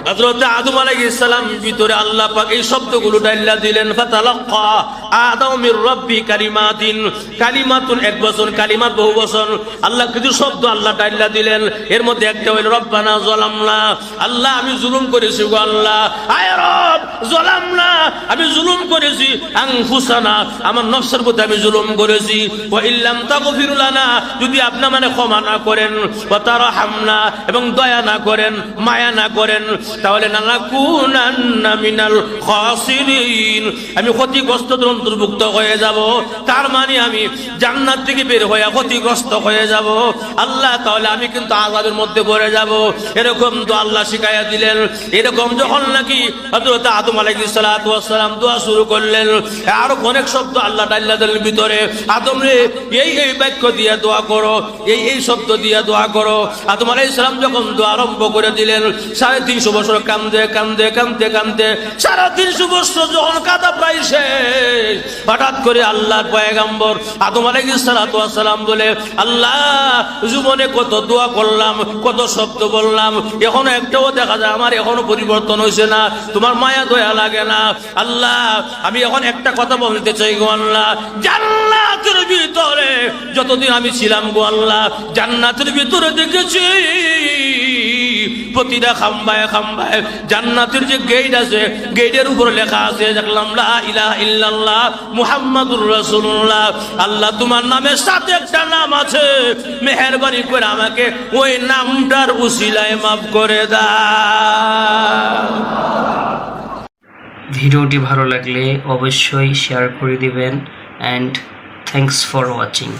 হযরত আদম আলাইহিস সালাম ভিতরে আল্লাহ পাক এই শব্দগুলো ডাইলা দিলেন, ফাতালাক্কা আদম মির রাব্বি কালিমাতিন। কালিমাতুন এক বচন, কালিমাত বহু বচন। আল্লাহ কিছু শব্দ আল্লাহ ডাইলা দিলেন, এর মধ্যে একটা হইল রব্বানা যালামনা। আল্লাহ আমি জুলুম করেছি গো আল্লাহ, আয় রব যালামনা, আমি জুলুম করেছি, আনফুসানা, আমার নফসের প্রতি আমি জুলুম করেছি। ওয়া ইল্লাম তাগফির লানা, যদি আপনি মানে ক্ষমা না করেন, ওয়া তারহামনা, এবং দয়া না করেন, মায়া না করেন, তাহলে লানাকুনান্না মিনাল খাসিরিন, আমি ক্ষতিগ্রস্তদের অন্তর্ভুক্ত হয়ে যাব। তার মানে আমি জান্নাত থেকে বের হয়ে ক্ষতিগ্রস্ত হয়ে যাব আল্লাহ, তাহলে আমি কিন্তু আযাবের মধ্যে পড়ে যাব। এরকম তো আল্লাহ শিখাইয়া দিলেন। এরকম যখন নাকি হযরত আদম আলাইহিস সালাতু ওয়াস সালাম দোয়া শুরু করলেন, আর অনেক শব্দ আল্লাহ ডাইলা দিলেন ভিতরে, আদম রে এই এই বাক্য দিয়ে দোয়া করো, এই এই শব্দ দিয়ে দোয়া করো। আদম আলাইহিস সালাম যখন দোয়া আরম্ভ করে দিলেন, 350 বছর কান্দে কান্দে কান্দে কান্দে 350 বছর যখন কাঁদা প্রায় শেষ, হঠাৎ করে আল্লাহর পয়গম্বর আদম আলাইহিস সালাতু ওয়াস সালাম বলে, আল্লাহ জীবনে কত দোয়া করলাম, কত শব্দ বললাম, এখনো একটাও দেখা যায় আমার এখনো পরিবর্তন হয়েছে না, তোমার মায়া দয়া লাগে না। আল্লাহ আমি এখন একটা কথা বলতে চাই গো আল্লাহ, জান্নাতের ভিতরে যতদিন আমি ছিলাম গো আল্লাহ, জান্নাতের ভিতরে দেখেছি প্রতিটা খাম্বায় খাম্বায় জান্নাতের যে গেট আছে, গেটের উপর লেখা আছে, দেখলাম লা ইলাহা ইল্লাল্লাহ মুহাম্মাদুর রাসূলুল্লাহ। আল্লাহ তোমার নামের সাথে একটা নাম আছে, মেহেরবানি করে আমাকে ওই নামটার উসিলায় মাফ করে দাও। ভিডিওটি ভালো লাগলে অবশ্যই শেয়ার করে দিবেন, অ্যান্ড থ্যাঙ্কস ফর ওয়াচিং।